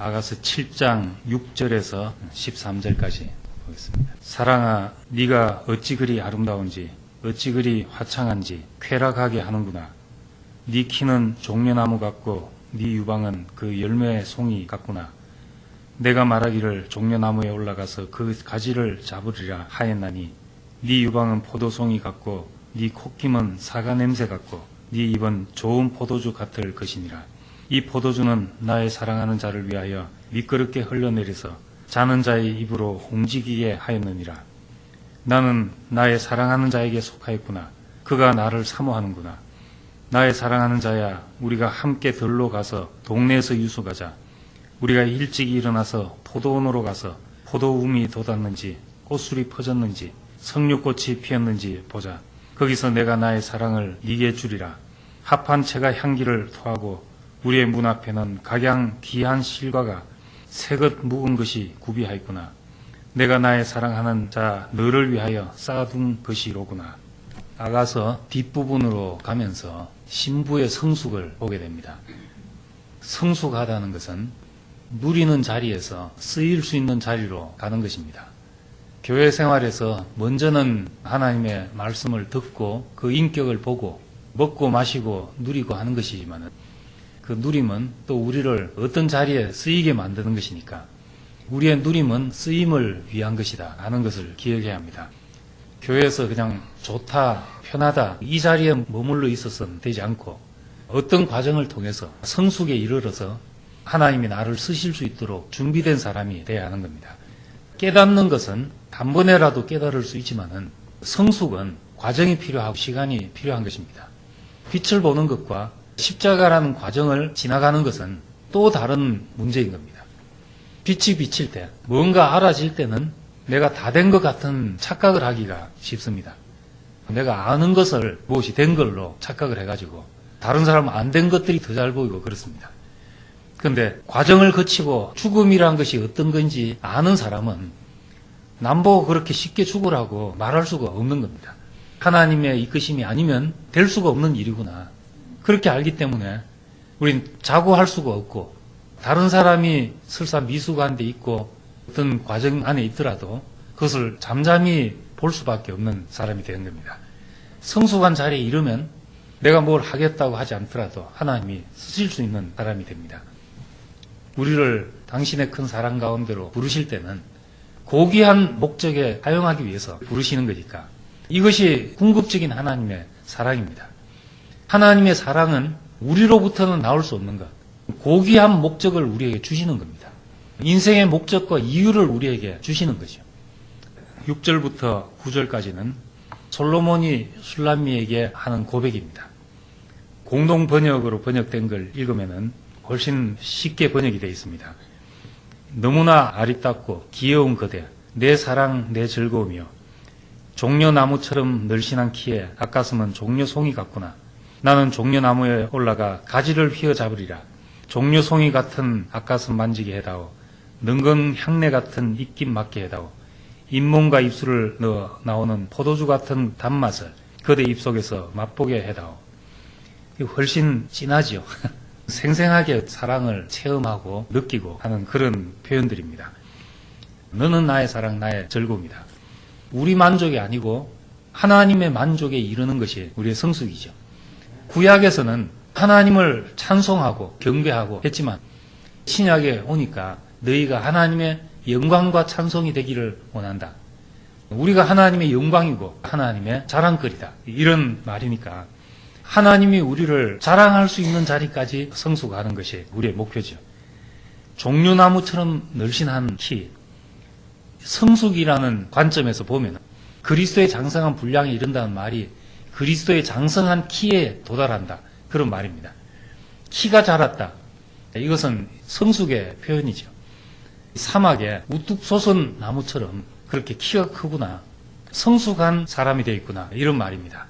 아가서 7장 6절에서 13절까지 보겠습니다. 사랑아, 네가 어찌 그리 아름다운지 어찌 그리 화창한지 쾌락하게 하는구나. 네 키는 종려나무 같고 네 유방은 그 열매의 송이 같구나. 내가 말하기를 종려나무에 올라가서 그 가지를 잡으리라 하였나니 네 유방은 포도송이 같고 네 콧김은 사과 냄새 같고 네 입은 좋은 포도주 같을 것이니라. 이 포도주는 나의 사랑하는 자를 위하여 미끄럽게 흘러내려서 자는 자의 입으로 움직이게 하였느니라. 나는 나의 사랑하는 자에게 속하였구나. 그가 나를 사모하는구나. 나의 사랑하는 자야, 우리가 함께 들로 가서 동네에서 유수가자. 우리가 일찍 일어나서 포도원으로 가서 포도움이 돋았는지 꽃술이 퍼졌는지 석류꽃이 피었는지 보자. 거기서 내가 나의 사랑을 네게 주리라. 합한 채가 향기를 토하고 우리의 문 앞에는 각양 귀한 실과가 새것 묵은 것이 구비하였구나. 내가 나의 사랑하는 자 너를 위하여 쌓아둔 것이로구나. 아가서 뒷부분으로 가면서 신부의 성숙을 보게 됩니다. 성숙하다는 것은 누리는 자리에서 쓰일 수 있는 자리로 가는 것입니다. 교회 생활에서 먼저는 하나님의 말씀을 듣고 그 인격을 보고 먹고 마시고 누리고 하는 것이지만 그 누림은 또 우리를 어떤 자리에 쓰이게 만드는 것이니까 우리의 누림은 쓰임을 위한 것이다 하는 것을 기억해야 합니다. 교회에서 그냥 좋다, 편하다 이 자리에 머물러 있어서는 되지 않고 어떤 과정을 통해서 성숙에 이르러서 하나님이 나를 쓰실 수 있도록 준비된 사람이 돼야 하는 겁니다. 깨닫는 것은 한 번에라도 깨달을 수 있지만은 성숙은 과정이 필요하고 시간이 필요한 것입니다. 빛을 보는 것과 십자가라는 과정을 지나가는 것은 또 다른 문제인 겁니다. 빛이 비칠 때, 뭔가 알아질 때는 내가 다 된 것 같은 착각을 하기가 쉽습니다. 내가 아는 것을 무엇이 된 걸로 착각을 해가지고 다른 사람은 안 된 것들이 더 잘 보이고 그렇습니다. 그런데 과정을 거치고 죽음이란 것이 어떤 건지 아는 사람은 남보고 그렇게 쉽게 죽으라고 말할 수가 없는 겁니다. 하나님의 이끄심이 아니면 될 수가 없는 일이구나. 그렇게 알기 때문에 우린 자고할 수가 없고 다른 사람이 설사 미숙한 데 있고 어떤 과정 안에 있더라도 그것을 잠잠히 볼 수밖에 없는 사람이 되는 겁니다. 성숙한 자리에 이르면 내가 뭘 하겠다고 하지 않더라도 하나님이 쓰실 수 있는 사람이 됩니다. 우리를 당신의 큰 사랑 가운데로 부르실 때는 고귀한 목적에 사용하기 위해서 부르시는 거니까 이것이 궁극적인 하나님의 사랑입니다. 하나님의 사랑은 우리로부터는 나올 수 없는 것, 고귀한 목적을 우리에게 주시는 겁니다. 인생의 목적과 이유를 우리에게 주시는 거죠. 6절부터 9절까지는 솔로몬이 술람미에게 하는 고백입니다. 공동 번역으로 번역된 걸 읽으면은 훨씬 쉽게 번역이 되어 있습니다. 너무나 아리답고 귀여운 그대, 내 사랑, 내 즐거움이여. 종려나무처럼 늘씬한 키에 앞가슴은 종려송이 같구나. 나는 종려나무에 올라가 가지를 휘어잡으리라. 종려송이 같은 앞가슴 만지게 해다오. 능건 향내 같은 입김 맡게 해다오. 잇몸과 입술을 넣어 나오는 포도주 같은 단맛을 그대 입속에서 맛보게 해다오. 훨씬 진하지요. 생생하게 사랑을 체험하고 느끼고 하는 그런 표현들입니다. 너는 나의 사랑, 나의 즐거움이다. 우리 만족이 아니고 하나님의 만족에 이르는 것이 우리의 성숙이죠. 구약에서는 하나님을 찬송하고 경배하고 했지만 신약에 오니까 너희가 하나님의 영광과 찬송이 되기를 원한다. 우리가 하나님의 영광이고 하나님의 자랑거리다. 이런 말이니까 하나님이 우리를 자랑할 수 있는 자리까지 성숙하는 것이 우리의 목표죠. 종려나무처럼 늘씬한 키, 성숙이라는 관점에서 보면 그리스도의 장성한 분량에 이른다는 말이 그리스도의 장성한 키에 도달한다. 그런 말입니다. 키가 자랐다. 이것은 성숙의 표현이죠. 사막에 우뚝 솟은 나무처럼 그렇게 키가 크구나. 성숙한 사람이 되어 있구나. 이런 말입니다.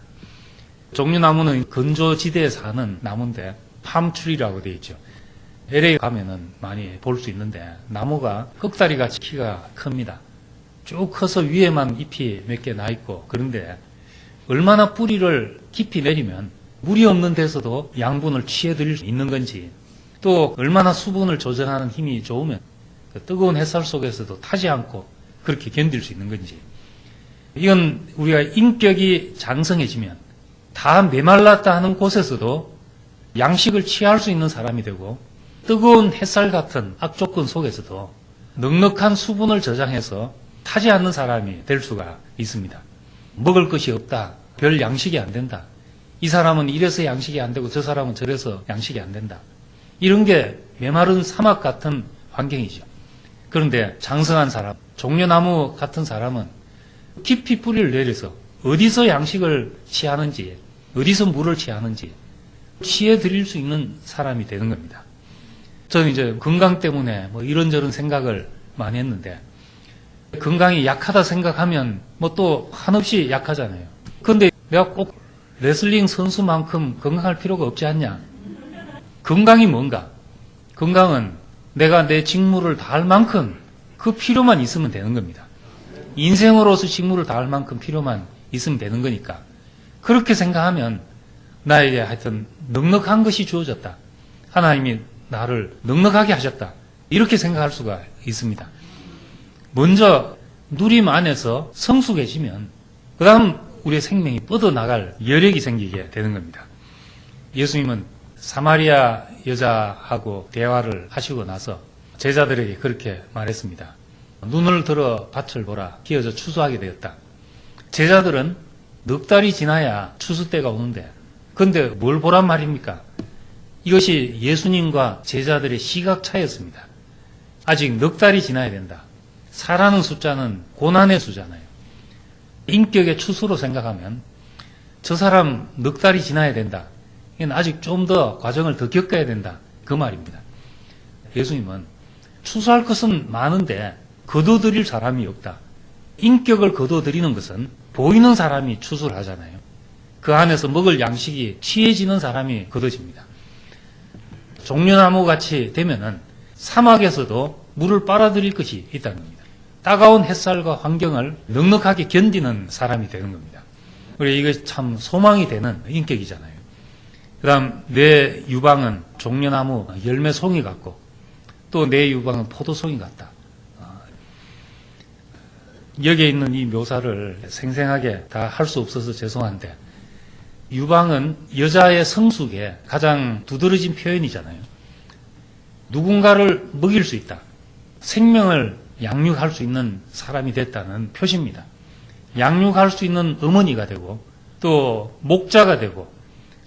종려나무는 건조지대에 사는 나무인데 팜트리라고 되어 있죠. LA 가면은 많이 볼 수 있는데 나무가 흑다리같이 키가 큽니다. 쭉 커서 위에만 잎이 몇 개 나 있고 그런데 얼마나 뿌리를 깊이 내리면 물이 없는 데서도 양분을 취해드릴 수 있는 건지 또 얼마나 수분을 조절하는 힘이 좋으면 그 뜨거운 햇살 속에서도 타지 않고 그렇게 견딜 수 있는 건지. 이건 우리가 인격이 장성해지면 다 메말랐다 하는 곳에서도 양식을 취할 수 있는 사람이 되고, 뜨거운 햇살 같은 악조건 속에서도 넉넉한 수분을 저장해서 타지 않는 사람이 될 수가 있습니다. 먹을 것이 없다, 별 양식이 안 된다, 이 사람은 이래서 양식이 안 되고 저 사람은 저래서 양식이 안 된다, 이런 게 메마른 사막 같은 환경이죠. 그런데 장성한 사람, 종려나무 같은 사람은 깊이 뿌리를 내려서 어디서 양식을 취하는지, 어디서 물을 취하는지 취해 드릴 수 있는 사람이 되는 겁니다. 저는 이제 건강 때문에 뭐 이런저런 생각을 많이 했는데, 건강이 약하다 생각하면 뭐 또 한없이 약하잖아요. 그런데 내가 꼭 레슬링 선수만큼 건강할 필요가 없지 않냐? 건강이 뭔가? 건강은 내가 내 직무를 다할 만큼 그 필요만 있으면 되는 겁니다. 인생으로서 직무를 다할 만큼 필요만 있으면 되는 거니까, 그렇게 생각하면 나에게 하여튼 넉넉한 것이 주어졌다, 하나님이 나를 넉넉하게 하셨다, 이렇게 생각할 수가 있습니다. 먼저 누림 안에서 성숙해지면 그 다음 우리의 생명이 뻗어나갈 여력이 생기게 되는 겁니다. 예수님은 사마리아 여자하고 대화를 하시고 나서 제자들에게 그렇게 말했습니다. 눈을 들어 밭을 보라, 기어져 추수하게 되었다. 제자들은 넉 달이 지나야 추수 때가 오는데, 그런데 뭘 보란 말입니까? 이것이 예수님과 제자들의 시각 차이였습니다. 아직 넉 달이 지나야 된다. 사라는 숫자는 고난의 수잖아요. 인격의 추수로 생각하면 저 사람 넉 달이 지나야 된다, 이건 아직 좀 더 과정을 더 겪어야 된다, 그 말입니다. 예수님은 추수할 것은 많은데 거둬들일 사람이 없다. 인격을 거둬들이는 것은 보이는 사람이 추수를 하잖아요. 그 안에서 먹을 양식이 취해지는 사람이 거둬집니다. 종려나무 같이 되면은 사막에서도 물을 빨아들일 것이 있다는 겁니다. 따가운 햇살과 환경을 넉넉하게 견디는 사람이 되는 겁니다. 우리 이게 참 소망이 되는 인격이잖아요. 그 다음, 내 유방은 종려나무 열매송이 같고, 또 내 유방은 포도송이 같다. 여기에 있는 이 묘사를 생생하게 다 할 수 없어서 죄송한데, 유방은 여자의 성숙에 가장 두드러진 표현이잖아요. 누군가를 먹일 수 있다, 생명을 양육할 수 있는 사람이 됐다는 표시입니다. 양육할 수 있는 어머니가 되고, 또 목자가 되고,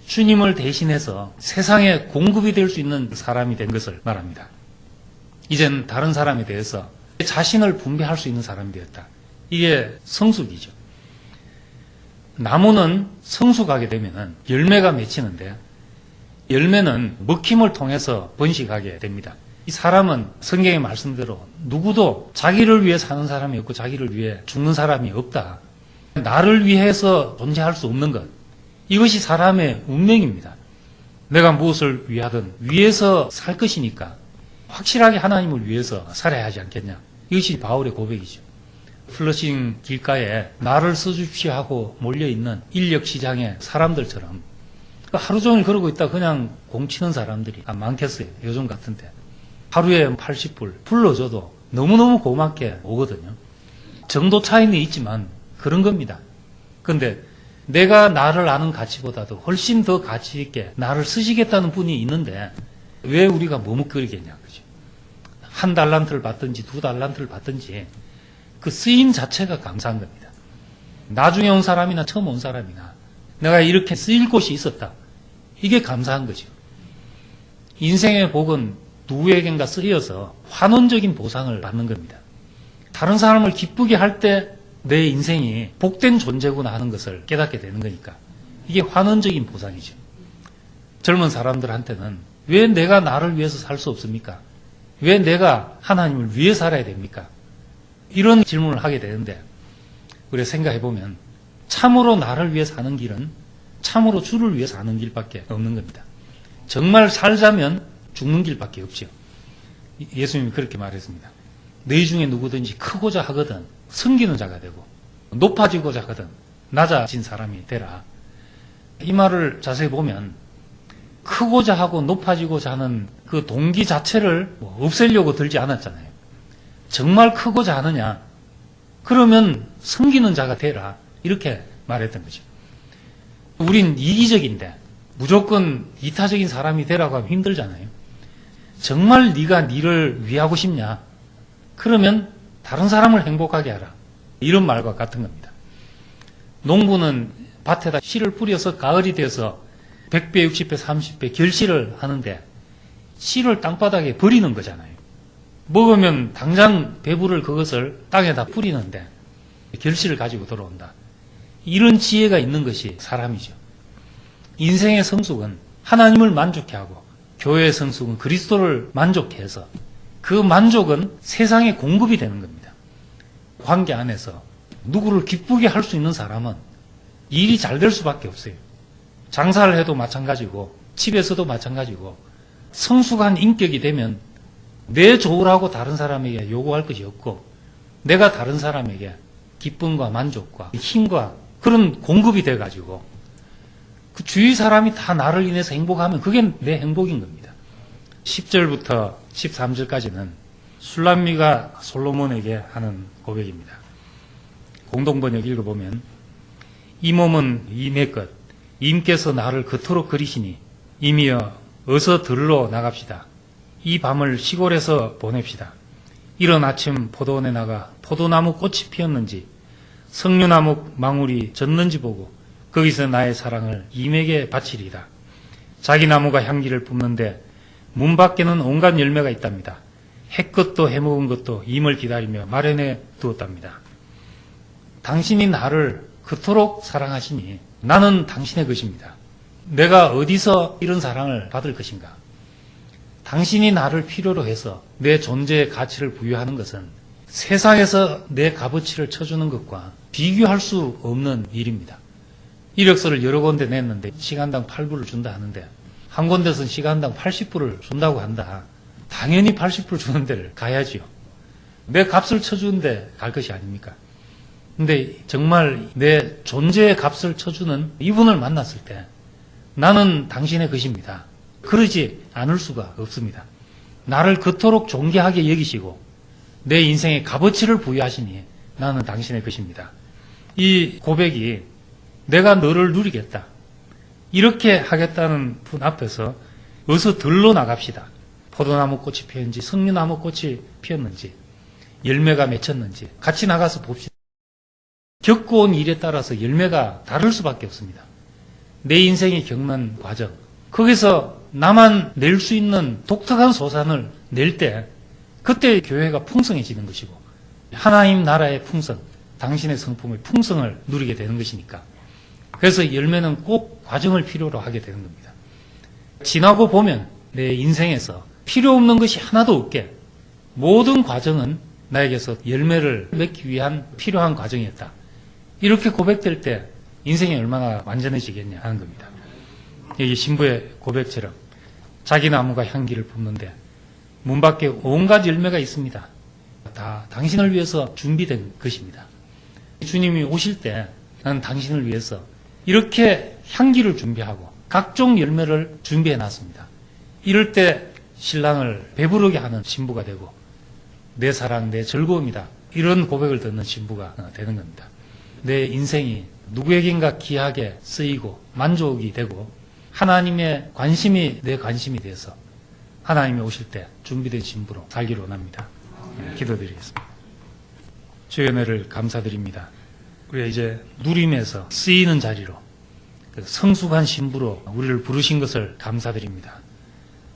주님을 대신해서 세상에 공급이 될 수 있는 사람이 된 것을 말합니다. 이젠 다른 사람에 대해서 자신을 분배할 수 있는 사람이 되었다. 이게 성숙이죠. 나무는 성숙하게 되면 열매가 맺히는데, 열매는 먹힘을 통해서 번식하게 됩니다. 이 사람은 성경의 말씀대로 누구도 자기를 위해 사는 사람이 없고 자기를 위해 죽는 사람이 없다. 나를 위해서 존재할 수 없는 것, 이것이 사람의 운명입니다. 내가 무엇을 위하든 위해서 살 것이니까 확실하게 하나님을 위해서 살아야 하지 않겠냐. 이것이 바울의 고백이죠. 플러싱 길가에 나를 써줍시오 하고 몰려있는 인력시장의 사람들처럼 하루 종일 그러고 있다 그냥 공치는 사람들이 많겠어요. 요즘 같은데 하루에 80불 불러줘도 너무너무 고맙게 오거든요. 정도 차이는 있지만 그런 겁니다. 그런데 내가 나를 아는 가치보다도 훨씬 더 가치 있게 나를 쓰시겠다는 분이 있는데 왜 우리가 머뭇거리겠냐, 그죠? 한 달란트를 받든지 두 달란트를 받든지 그 쓰임 자체가 감사한 겁니다. 나중에 온 사람이나 처음 온 사람이나 내가 이렇게 쓰일 곳이 있었다, 이게 감사한 거죠. 인생의 복은 누구에겐가 쓰여서 환원적인 보상을 받는 겁니다. 다른 사람을 기쁘게 할 때 내 인생이 복된 존재구나 하는 것을 깨닫게 되는 거니까 이게 환원적인 보상이죠. 젊은 사람들한테는 왜 내가 나를 위해서 살 수 없습니까? 왜 내가 하나님을 위해 살아야 됩니까? 이런 질문을 하게 되는데, 우리가 생각해보면 참으로 나를 위해 사는 길은 참으로 주를 위해 사는 길밖에 없는 겁니다. 정말 살자면 죽는 길밖에 없죠. 예수님이 그렇게 말했습니다. 너희 중에 누구든지 크고자 하거든 섬기는 자가 되고 높아지고자 하거든 낮아진 사람이 되라. 이 말을 자세히 보면 크고자 하고 높아지고자 하는 그 동기 자체를 없애려고 들지 않았잖아요. 정말 크고자 하느냐? 그러면 섬기는 자가 되라. 이렇게 말했던 거죠. 우린 이기적인데 무조건 이타적인 사람이 되라고 하면 힘들잖아요. 정말 네가 니를 위하고 싶냐? 그러면 다른 사람을 행복하게 하라. 이런 말과 같은 겁니다. 농부는 밭에다 씨를 뿌려서 가을이 되어서 100배, 60배, 30배 결실을 하는데 씨를 땅바닥에 버리는 거잖아요. 먹으면 당장 배부를 그것을 땅에다 뿌리는데 결실을 가지고 돌아온다. 이런 지혜가 있는 것이 사람이죠. 인생의 성숙은 하나님을 만족해 하고 교회의 성숙은 그리스도를 만족해 해서 그 만족은 세상에 공급이 되는 겁니다. 관계 안에서 누구를 기쁘게 할 수 있는 사람은 일이 잘 될 수밖에 없어요. 장사를 해도 마찬가지고 집에서도 마찬가지고 성숙한 인격이 되면 내 좋으라고 다른 사람에게 요구할 것이 없고 내가 다른 사람에게 기쁨과 만족과 힘과 그런 공급이 돼가지고 그 주위 사람이 다 나를 인해서 행복하면 그게 내 행복인 겁니다. 10절부터 13절까지는 술람미가 솔로몬에게 하는 고백입니다. 공동번역 읽어보면 이 몸은 임의 것 임께서 나를 그토록 그리시니 임이여 어서 들러 나갑시다. 이 밤을 시골에서 보냅시다. 이른 아침 포도원에 나가 포도나무 꽃이 피었는지 석류나무 망울이 졌는지 보고 거기서 나의 사랑을 임에게 바치리다. 자기 나무가 향기를 뿜는데 문 밖에는 온갖 열매가 있답니다. 해것도 해먹은 것도 임을 기다리며 마련해 두었답니다. 당신이 나를 그토록 사랑하시니 나는 당신의 것입니다. 내가 어디서 이런 사랑을 받을 것인가? 당신이 나를 필요로 해서 내 존재의 가치를 부여하는 것은 세상에서 내 값어치를 쳐주는 것과 비교할 수 없는 일입니다. 이력서를 여러 군데 냈는데 시간당 8불을 준다 하는데 한 군데서는 시간당 80불을 준다고 한다. 당연히 80불 주는 데를 가야지요. 내 값을 쳐주는데 갈 것이 아닙니까? 근데 정말 내 존재의 값을 쳐주는 이분을 만났을 때 나는 당신의 것입니다. 그러지 않을 수가 없습니다. 나를 그토록 존귀하게 여기시고 내 인생에 값어치를 부여하시니 나는 당신의 것입니다. 이 고백이 내가 너를 누리겠다. 이렇게 하겠다는 분 앞에서 어서 들러 나갑시다. 포도나무 꽃이 피었는지 석류나무 꽃이 피었는지 열매가 맺혔는지 같이 나가서 봅시다. 겪어온 일에 따라서 열매가 다를 수밖에 없습니다. 내 인생이 겪는 과정, 거기서 나만 낼 수 있는 독특한 소산을 낼 때 그때 교회가 풍성해지는 것이고 하나님 나라의 풍성, 당신의 성품의 풍성을 누리게 되는 것이니까 그래서 열매는 꼭 과정을 필요로 하게 되는 겁니다. 지나고 보면 내 인생에서 필요 없는 것이 하나도 없게 모든 과정은 나에게서 열매를 맺기 위한 필요한 과정이었다. 이렇게 고백될 때 인생이 얼마나 완전해지겠냐 하는 겁니다. 여기 신부의 고백처럼 자기 나무가 향기를 뿜는데 문 밖에 온갖 열매가 있습니다. 다 당신을 위해서 준비된 것입니다. 주님이 오실 때 나는 당신을 위해서 이렇게 향기를 준비하고 각종 열매를 준비해 놨습니다. 이럴 때 신랑을 배부르게 하는 신부가 되고 내 사랑, 내 즐거움이다. 이런 고백을 듣는 신부가 되는 겁니다. 내 인생이 누구에겐가 귀하게 쓰이고 만족이 되고 하나님의 관심이 내 관심이 돼서 하나님이 오실 때 준비된 신부로 살기를 원합니다. 기도드리겠습니다. 주의 은혜를 감사드립니다. 우리가 이제 누림에서 쓰이는 자리로 성숙한 신부로 우리를 부르신 것을 감사드립니다.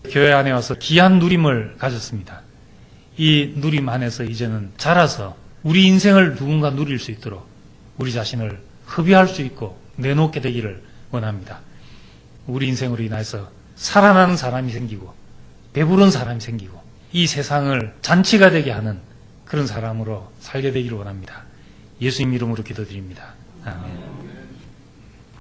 교회 안에 와서 귀한 누림을 가졌습니다. 이 누림 안에서 이제는 자라서 우리 인생을 누군가 누릴 수 있도록 우리 자신을 허비할 수 있고 내놓게 되기를 원합니다. 우리 인생으로 인해서 살아나는 사람이 생기고 배부른 사람이 생기고 이 세상을 잔치가 되게 하는 그런 사람으로 살게 되기를 원합니다. 예수님 이름으로 기도드립니다. 아멘.